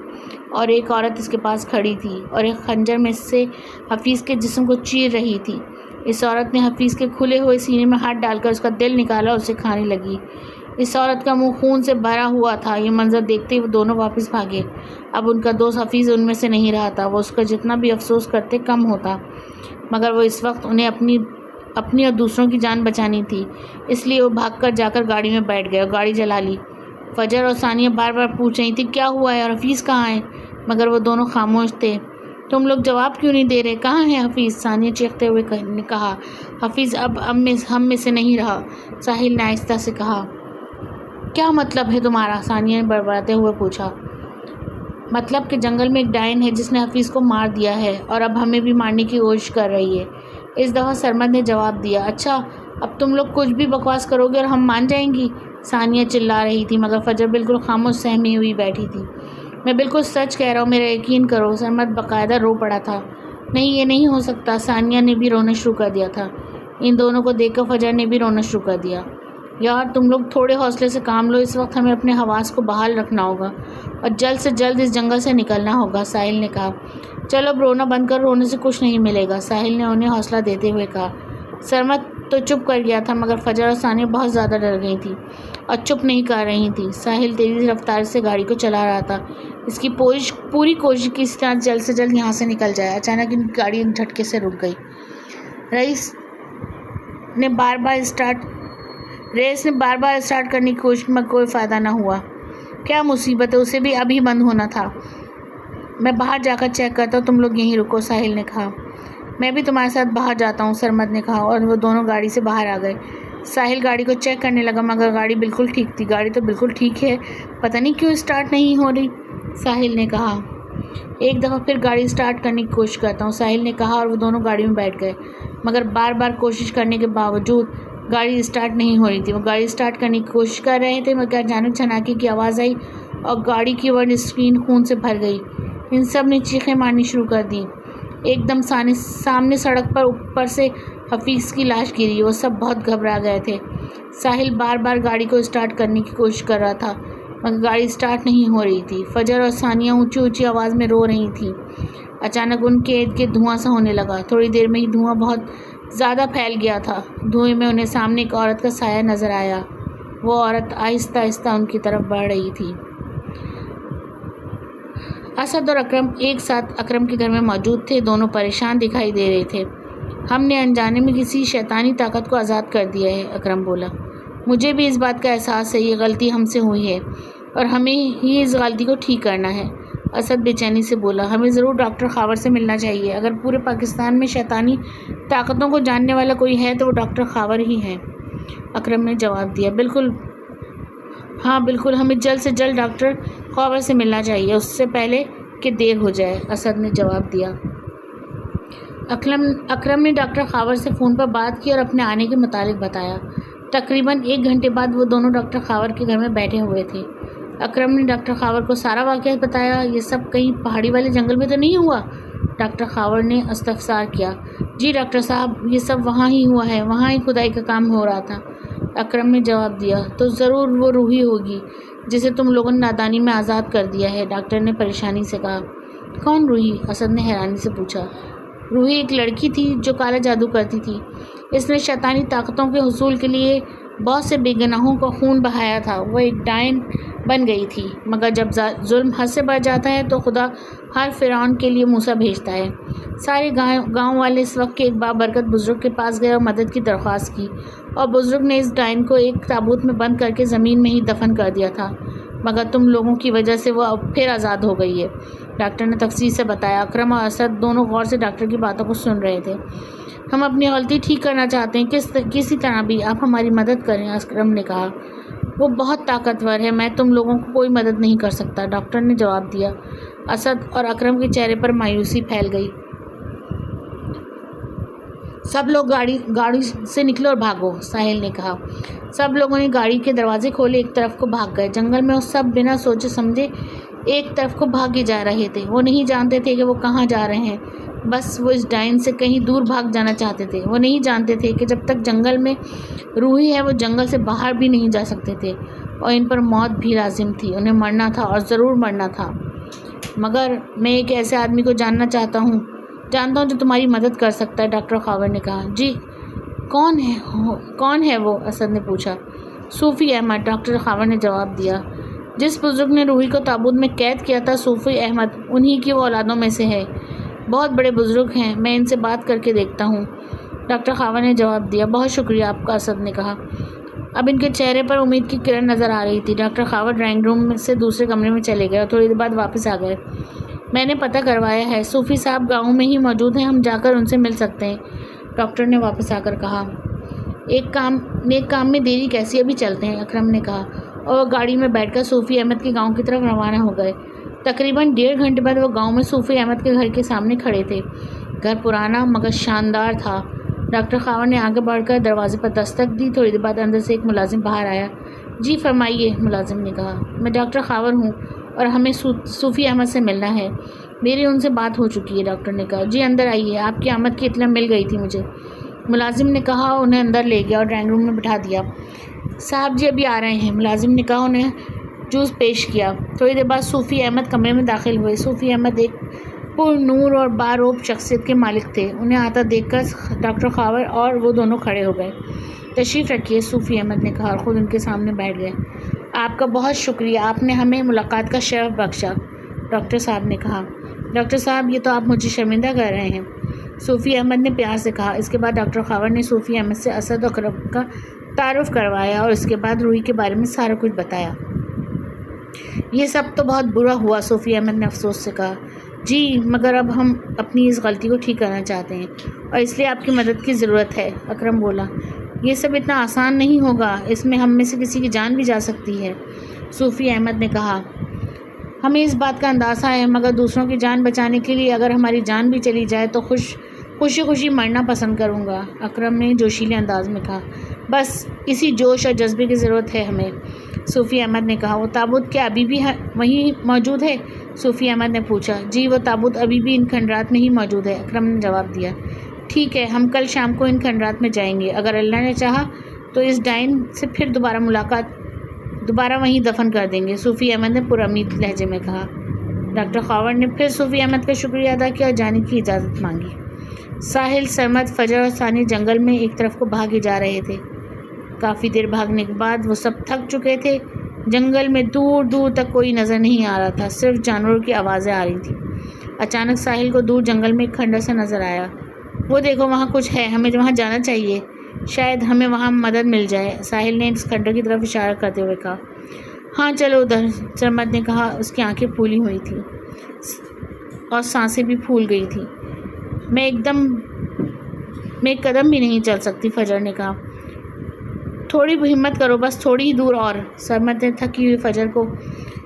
اور ایک عورت اس کے پاس کھڑی تھی اور ایک خنجر میں سے حفیظ کے جسم کو چیر رہی تھی۔ اس عورت نے حفیظ کے کھلے ہوئے سینے میں ہاتھ ڈال کر اس کا دل نکالا اور اسے کھانے لگی۔ اس عورت کا منہ خون سے بھرا ہوا تھا۔ یہ منظر دیکھتے ہی وہ دونوں واپس بھاگے۔ اب ان کا دوست حفیظ ان میں سے نہیں رہا تھا۔ وہ اس کا جتنا بھی افسوس کرتے کم ہوتا، مگر وہ اس وقت انہیں اپنی اور دوسروں کی جان بچانی تھی، اس لیے وہ بھاگ کر جا کر گاڑی میں بیٹھ گئے اور گاڑی جلا لی۔ فجر اور ثانیہ بار بار پوچھ رہی تھی کیا ہوا ہے اور حفیظ کہاں ہے، مگر وہ دونوں خاموش تھے۔ تم لوگ جواب کیوں نہیں دے رہے؟ کہاں ہے حفیظ؟ ثانیہ چیختے ہوئے نے کہا۔ حفیظ اب ہم میں سے نہیں رہا، ساحل نے آہستہ سے کہا۔ کیا مطلب ہے تمہارا؟ ثانیہ نے بڑبڑاتے ہوئے پوچھا۔ مطلب کہ جنگل میں ایک ڈائن ہے جس نے حفیظ کو مار دیا ہے اور اب ہمیں بھی مارنے کی کوشش کر رہی ہے، اس دفعہ سرمد نے جواب دیا۔ اچھا، اب تم لوگ کچھ بھی بکواس کرو گے اور ہم مان جائیں گی؟ ثانیہ چلا رہی تھی، مگر فجر بالکل خاموش سہمی ہوئی بیٹھی تھی۔ میں بالکل سچ کہہ رہا ہوں، میرا یقین کرو۔ سرمد باقاعدہ رو پڑا تھا۔ نہیں، یہ نہیں ہو سکتا۔ ثانیہ نے بھی رونا شروع کر دیا تھا۔ ان دونوں کو دیکھ کر فجر نے بھی رونا شروع کر دیا۔ یار تم لوگ تھوڑے حوصلے سے کام لو، اس وقت ہمیں اپنے حواس کو بحال رکھنا ہوگا اور جلد سے جلد اس جنگل سے نکلنا ہوگا، ساحل نے کہا۔ چلو اب رونا بند کر، رونے سے کچھ نہیں ملے گا، ساحل نے انہیں حوصلہ دیتے ہوئے کہا۔ سرمد تو چپ کر گیا تھا، مگر فجر اور ثانیہ بہت زیادہ ڈر گئی تھی اور چپ نہیں کر رہی تھی۔ ساحل تیزی رفتار سے گاڑی کو چلا رہا تھا، اس کی پوری کوشش کی اس طرح جلد سے جلد یہاں سے نکل جائے۔ اچانک ان کی گاڑی ایک جھٹکے سے رک گئی۔ ریس نے بار بار اسٹارٹ کرنے کی کوشش میں کوئی فائدہ نہ ہوا۔ کیا مصیبت ہے، اسے بھی ابھی بند ہونا تھا۔ میں باہر جا کر چیک کرتا ہوں، تم لوگ یہیں رکو، ساحل نے کہا۔ میں بھی تمہارے ساتھ باہر جاتا ہوں، سرمد نے کہا، اور وہ دونوں گاڑی سے باہر آ گئے۔ ساحل گاڑی کو چیک کرنے لگا، مگر گاڑی بالکل ٹھیک تھی۔ گاڑی تو بالکل ٹھیک ہے، پتہ نہیں کیوں اسٹارٹ نہیں ہو رہی، ساحل نے کہا۔ ایک دفعہ پھر گاڑی اسٹارٹ کرنے کی کوشش کرتا ہوں، ساحل نے کہا، اور وہ دونوں گاڑی میں بیٹھ گئے، مگر بار بار کوشش کرنے کے باوجود گاڑی اسٹارٹ نہیں ہو رہی تھی۔ وہ گاڑی اسٹارٹ کرنے کی کوشش کر رہے تھے، مگر اچانک چھناکے کی آواز آئی اور گاڑی کی ونڈ اسکرین خون سے بھر گئی۔ ان سب نے چیخیں مارنی شروع کر دیں۔ ایک دم سامنے سڑک پر اوپر سے حفیظ کی لاش گری۔ وہ سب بہت گھبرا گئے تھے۔ ساحل بار بار گاڑی کو اسٹارٹ کرنے کی کوشش کر رہا تھا، مگر گاڑی اسٹارٹ نہیں ہو رہی تھی۔ فجر اور ثانیہ اونچی اونچی آواز میں رو رہی تھیں۔ اچانک ان کے ارد گرد دھواں سا ہونے لگا۔ تھوڑی دیر میں ہی دھواں بہت زیادہ پھیل گیا تھا۔ دھوئیں میں انہیں سامنے ایک عورت کا سایہ نظر آیا۔ وہ عورت آہستہ آہستہ ان کی طرف بڑھ رہی تھی۔ اسد اور اکرم ایک ساتھ اکرم کے گھر میں موجود تھے۔ دونوں پریشان دکھائی دے رہے تھے۔ ہم نے انجانے میں کسی شیطانی طاقت کو آزاد کر دیا ہے، اکرم بولا۔ مجھے بھی اس بات کا احساس ہے، یہ غلطی ہم سے ہوئی ہے اور ہمیں ہی اس غلطی کو ٹھیک کرنا ہے، اسد بے چینی سے بولا۔ ہمیں ضرور ڈاکٹر خاور سے ملنا چاہیے۔ اگر پورے پاکستان میں شیطانی طاقتوں کو جاننے والا کوئی ہے تو وہ ڈاکٹر خاور ہی ہے، اکرم نے جواب دیا۔ بالکل، ہاں بالکل، ہمیں جلد سے جلد ڈاکٹر خاور سے ملنا چاہیے، اس سے پہلے کہ دیر ہو جائے، اسد نے جواب دیا۔ اکرم نے ڈاکٹر خاور سے فون پر بات کی اور اپنے آنے کے متعلق بتایا۔ تقریباً 1 گھنٹے بعد وہ دونوں ڈاکٹر خاور کے گھر میں بیٹھے ہوئے تھے۔ اکرم نے ڈاکٹر خاور کو سارا واقعہ بتایا۔ یہ سب کہیں پہاڑی والے جنگل میں تو نہیں ہوا؟ ڈاکٹر خاور نے استفسار کیا۔ جی ڈاکٹر صاحب، یہ سب وہاں ہی ہوا ہے، وہاں ہی کھدائی کا کام ہو رہا تھا، اکرم نے جواب دیا۔ تو ضرور وہ روحی ہوگی جسے تم لوگوں نے نادانی میں آزاد کر دیا ہے، ڈاکٹر نے پریشانی سے کہا۔ کون روحی؟ اسد نے حیرانی سے پوچھا۔ روحی ایک لڑکی تھی جو کالا جادو کرتی تھی۔ اس نے شیطانی طاقتوں کے حصول کے لیے بہت سے بے گناہوں کا خون بہایا تھا۔ وہ ایک ڈائن بن گئی تھی، مگر جب ظلم حد سے بڑھ جاتا ہے تو خدا ہر فرعون کے لیے موسیٰ بھیجتا ہے۔ سارے گاؤں والے اس وقت کے ایک بابرکت بزرگ کے پاس گئے اور مدد کی درخواست کی، اور بزرگ نے اس ڈائن کو ایک تابوت میں بند کر کے زمین میں ہی دفن کر دیا تھا، مگر تم لوگوں کی وجہ سے وہ اب پھر آزاد ہو گئی ہے، ڈاکٹر نے تفصیل سے بتایا۔ اکرم اور اسد دونوں غور سے ڈاکٹر کی باتوں کو سن رہے تھے۔ ہم اپنی غلطی ٹھیک کرنا چاہتے ہیں، کسی طرح بھی آپ ہماری مدد کریں، اکرم نے کہا۔ وہ بہت طاقتور ہے، میں تم لوگوں کو کوئی مدد نہیں کر سکتا، ڈاکٹر نے جواب دیا۔ اسد اور اکرم کے چہرے پر مایوسی پھیل گئی۔ سب لوگ گاڑی سے نکلو اور بھاگو، ساحل نے کہا۔ سب لوگوں نے گاڑی کے دروازے کھولے ایک طرف کو بھاگ گئے۔ جنگل میں وہ سب بنا سوچے سمجھے ایک طرف کو بھاگے جا رہے تھے۔ وہ نہیں جانتے تھے کہ وہ کہاں جا رہے ہیں، بس وہ اس ڈائن سے کہیں دور بھاگ جانا چاہتے تھے۔ وہ نہیں جانتے تھے کہ جب تک جنگل میں روحی ہے وہ جنگل سے باہر بھی نہیں جا سکتے تھے، اور ان پر موت بھی لازم تھی، انہیں مرنا تھا اور ضرور مرنا تھا۔ مگر میں ایک ایسے آدمی کو جانتا ہوں جو تمہاری مدد کر سکتا ہے، ڈاکٹر خاور نے کہا۔ جی کون ہے وہ؟ اسد نے پوچھا۔ صوفی احمد، ڈاکٹر خاور نے جواب دیا۔ جس بزرگ نے روحی کو تابوت میں قید کیا تھا، صوفی احمد انہی کی وہ اولادوں میں سے ہے۔ بہت بڑے بزرگ ہیں، میں ان سے بات کر کے دیکھتا ہوں، ڈاکٹر خاور نے جواب دیا۔ بہت شکریہ آپ کا، اسد نے کہا۔ اب ان کے چہرے پر امید کی کرن نظر آ رہی تھی۔ ڈاکٹر خاور ڈرائنگ روم سے دوسرے کمرے میں چلے گئے اور تھوڑی دیر بعد واپس آ گئے۔ میں نے پتہ کروایا ہے، صوفی صاحب گاؤں میں ہی موجود ہیں، ہم جا کر ان سے مل سکتے ہیں، ڈاکٹر نے واپس آ کر کہا۔ ایک کام میں دیری کیسی، ابھی چلتے ہیں، اکرم نے کہا، اور وہ گاڑی میں بیٹھ کر صوفی احمد کے گاؤں کی طرف روانہ ہو گئے۔ تقریباً 1.5 گھنٹے بعد وہ گاؤں میں صوفی احمد کے گھر کے سامنے کھڑے تھے۔ گھر پرانا مگر شاندار تھا۔ ڈاکٹر خاور نے آگے بڑھ کر دروازے پر دستک دی۔ تھوڑی دیر بعد اندر سے ایک ملازم باہر آیا۔ جی فرمائیے، ملازم نے کہا۔ میں ڈاکٹر خاور ہوں اور ہمیں صوفی احمد سے ملنا ہے، میری ان سے بات ہو چکی ہے، ڈاکٹر نے کہا۔ جی اندر آئیے، آپ کی آمد کی اطلاع مل گئی تھی مجھے، ملازم نے کہا، انہیں اندر لے گیا اور ڈرائنگ روم میں بٹھا دیا۔ صاحب جی ابھی آ رہے ہیں، ملازم نے کہا، انہیں جوس پیش کیا۔ تھوڑی دیر بعد صوفی احمد کمرے میں داخل ہوئے۔ صوفی احمد ایک پر نور اور باروب شخصیت کے مالک تھے۔ انہیں آتا دیکھ کر ڈاکٹر خاور اور وہ دونوں کھڑے ہو گئے۔ تشریف رکھیے، صوفی احمد نے کہا اور خود ان کے سامنے بیٹھ گئے۔ آپ کا بہت شکریہ، آپ نے ہمیں ملاقات کا شرف بخشا، ڈاکٹر صاحب نے کہا۔ ڈاکٹر صاحب یہ تو آپ مجھے شرمندہ کر رہے ہیں، صوفی احمد نے پیار سے کہا۔ اس کے بعد ڈاکٹر خاور نے صوفی احمد سے اسد و اکرم کا تعارف کروایا اور اس کے بعد روحی کے بارے میں سارا کچھ بتایا۔ یہ سب تو بہت برا ہوا، صوفی احمد نے افسوس سے کہا۔ جی مگر اب ہم اپنی اس غلطی کو ٹھیک کرنا چاہتے ہیں اور اس لیے آپ کی مدد کی ضرورت ہے، اکرم بولا۔ یہ سب اتنا آسان نہیں ہوگا، اس میں ہم میں سے کسی کی جان بھی جا سکتی ہے، صوفی احمد نے کہا۔ ہمیں اس بات کا اندازہ ہے، مگر دوسروں کی جان بچانے کے لیے اگر ہماری جان بھی چلی جائے تو خوشی مرنا پسند کروں گا، اکرم نے جوشیلے انداز میں کہا۔ بس اسی جوش اور جذبے کی ضرورت ہے ہمیں، صوفی احمد نے کہا۔ وہ تابوت کیا ابھی بھی وہیں موجود ہے، صوفی احمد نے پوچھا۔ جی وہ تابوت ابھی بھی ان کھنڈرات میں ہی موجود ہے، اکرم نے جواب دیا۔ ٹھیک ہے، ہم کل شام کو ان کھنڈرات میں جائیں گے، اگر اللہ نے چاہا تو اس ڈائن سے پھر دوبارہ وہیں دفن کر دیں گے، صوفی احمد نے پرامید لہجے میں کہا۔ ڈاکٹر خاور نے پھر صوفی احمد کا شکریہ ادا کیا اور جانے کی اجازت مانگی۔ ساحل، سرمد، فجر اور ثانی جنگل میں ایک طرف کو بھاگے جا رہے تھے۔ کافی دیر بھاگنے کے بعد وہ سب تھک چکے تھے۔ جنگل میں دور دور تک کوئی نظر نہیں آ رہا تھا، صرف جانوروں کی آوازیں آ رہی تھیں۔ اچانک ساحل کو دور جنگل میں ایک کھنڈر سے نظر آیا۔ وہ دیکھو وہاں کچھ ہے، ہمیں وہاں جانا چاہیے، شاید ہمیں وہاں مدد مل جائے، ساحل نے اس کھنڈر کی طرف اشارہ کرتے ہوئے کہا۔ ہاں چلو ادھر، سرمد نے کہا، اس کی آنکھیں پھولی ہوئی تھیں اور سانسیں بھی پھول گئی تھیں۔ میں ایک قدم بھی نہیں چل سکتی، فجر نے کہا۔ تھوڑی ہمت کرو، بس تھوڑی ہی دور اور، سرمد نے تھکی ہوئی فجر کو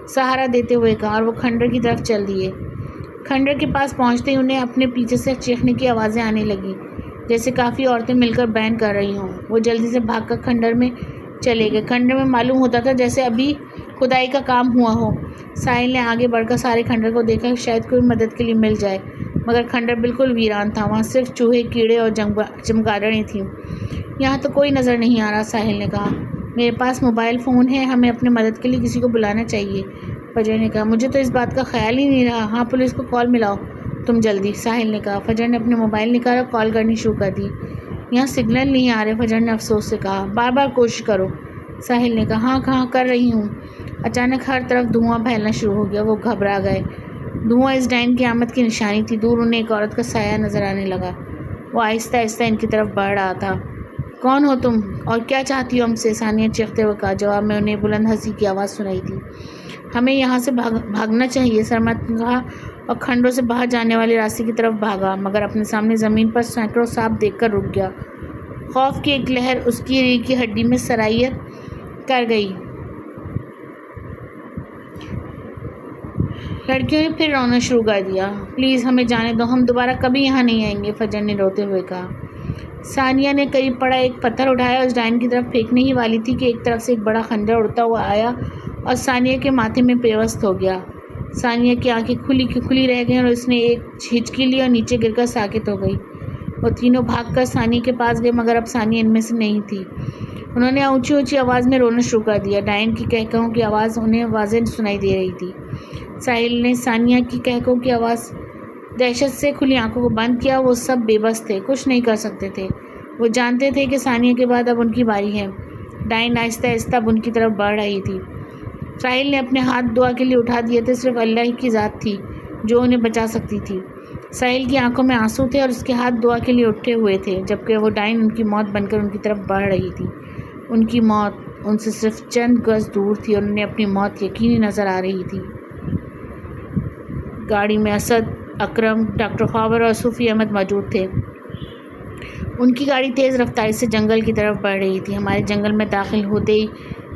سہارا دیتے ہوئے کہا، اور وہ کھنڈر کی طرف چل دیے۔ کھنڈر کے پاس پہنچتے ہی انہیں اپنے پیچھے سے چیخنے کی آوازیں آنے لگیں، جیسے کافی عورتیں مل کر بین کر رہی ہوں۔ وہ جلدی سے بھاگ کر کھنڈر میں چلے گئے۔ کھنڈر میں معلوم ہوتا تھا جیسے ابھی کھدائی کا کام ہوا ہو۔ ساحل نے آگے بڑھ کر سارے کھنڈر کو دیکھا، شاید کوئی مدد کے لیے مل جائے، مگر کھنڈر بالکل ویران تھا، وہاں صرف چوہے، کیڑے اور چمگادڑیں تھیں۔ یہاں تو کوئی نظر نہیں آ رہا، ساحل نے کہا۔ میرے پاس موبائل فون ہے، ہمیں اپنی مدد کے لیے کسی کو بلانا چاہیے، فجر نے کہا۔ مجھے تو اس بات کا خیال ہی نہیں رہا، ہاں پولیس کو کال ملاؤ تم جلدی، ساحل نے کہا۔ فجر نے اپنے موبائل نکالا اور کال کرنی شروع کر دی۔ یہاں سگنل نہیں آ رہے، فجر نے افسوس سے کہا۔ بار بار کوشش کرو، ساحل نے کہا۔ ہاں کہاں کر رہی ہوں۔ اچانک ہر طرف دھواں پھیلنا شروع ہو گیا، وہ گھبرا گئے۔ دھواں اس ڈائن کی آمد کی نشانی تھی۔ دور انہیں ایک عورت کا سایہ نظر آنے لگا، وہ آہستہ آہستہ ان کی طرف بڑھ رہا تھا۔ کون ہو تم اور کیا چاہتی ہو ہم سے، ثانیہ چیختے ہوئے کہا۔ جواب میں انہیں بلند ہنسی کی آواز سنائی دی۔ ہمیں یہاں سے بھاگنا چاہیے، سرمد نے کہا اور کھنڈوں سے باہر جانے والے راستے کی طرف بھاگا، مگر اپنے سامنے زمین پر سینکڑوں سانپ دیکھ کر رک گیا۔ خوف کی ایک لہر اس کی ریڑھ کی ہڈی میں سرایت کر گئی۔ لڑکیوں نے پھر رونا شروع کر دیا۔ پلیز ہمیں جانے دو، ہم دوبارہ کبھی یہاں نہیں آئیں گے، فجر نے روتے ہوئے کہا۔ ثانیہ نے قریب پڑا ایک پتھر اٹھایا اور اس ڈائن کی طرف پھینکنے ہی والی تھی کہ ایک طرف سے ایک بڑا خنجر اڑتا ہوا آیا اور ثانیہ کے ماتھے میں پیوست ہو گیا۔ ثانیہ کی آنکھیں کھلی کی کھلی رہ گئیں اور اس نے ایک ہچکی لی اور نیچے گر کر ساکت ہو گئی۔ وہ تینوں بھاگ کر ثانیہ کے پاس گئے مگر اب ثانیہ ان میں سے نہیں تھی۔ انہوں نے اونچی اونچی آواز میں رونا شروع کر دیا۔ ڈائن کی کہکہوں کی آواز انہیں واضح سنائی دے رہی تھی۔ ساحل نے ثانیہ کی کہکہوں کی آواز دہشت سے کھلی آنکھوں کو بند کیا۔ وہ سب بے بس تھے، کچھ نہیں کر سکتے تھے۔ وہ جانتے تھے کہ ثانیہ کے بعد اب ان کی باری ہے۔ ڈائن آہستہ آہستہ اب ان کی طرف بڑھ رہی تھی۔ ساحل نے اپنے ہاتھ دعا کے لیے اٹھا دیے تھے، صرف اللہ کی ذات تھی جو انہیں بچا سکتی تھی۔ ساحل کی آنکھوں میں آنسو تھے اور اس کے ہاتھ دعا کے لیے اٹھے ہوئے تھے، جبکہ وہ ڈائن ان کی موت بن کر ان کی طرف بڑھ رہی تھی۔ ان کی موت ان سے صرف چند گز دور تھی اور انہیں اپنی موت یقینی نظر آ رہی تھی۔ گاڑی میں اسد، اکرم، ڈاکٹر خاور اور صوفی احمد موجود تھے۔ ان کی گاڑی تیز رفتاری سے جنگل کی طرف بڑھ رہی تھی۔ ہمارے جنگل میں داخل ہوتے ہی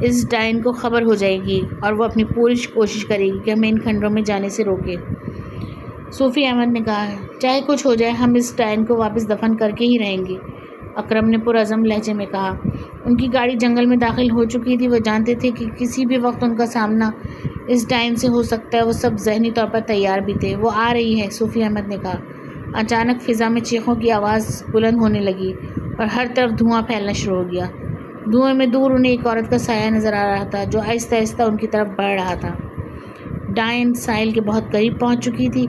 اس ڈائن کو خبر ہو جائے گی اور وہ اپنی پوری کوشش کرے گی کہ ہمیں ان کھنڈروں میں جانے سے روکے، صوفی احمد نے کہا۔ چاہے کچھ ہو جائے ہم اس ڈائن کو واپس دفن کر کے ہی رہیں گے، اکرم نے پرعزم لہجے میں کہا۔ ان کی گاڑی جنگل میں داخل ہو چکی تھی۔ وہ جانتے تھے کہ کسی بھی وقت ان کا سامنا اس ڈائن سے ہو سکتا ہے۔ وہ سب ذہنی طور پر تیار بھی تھے۔ وہ آ رہی ہے، صوفی احمد نے کہا۔ اچانک فضا میں چیخوں کی آواز بلند ہونے لگی اور ہر طرف دھواں پھیلنا شروع ہو گیا۔ دھوئیں میں دور انہیں ایک عورت کا سایہ نظر آ رہا تھا جو آہستہ آہستہ ان کی طرف بڑھ رہا تھا۔ ڈائن ساحل کے بہت قریب پہنچ چکی تھی۔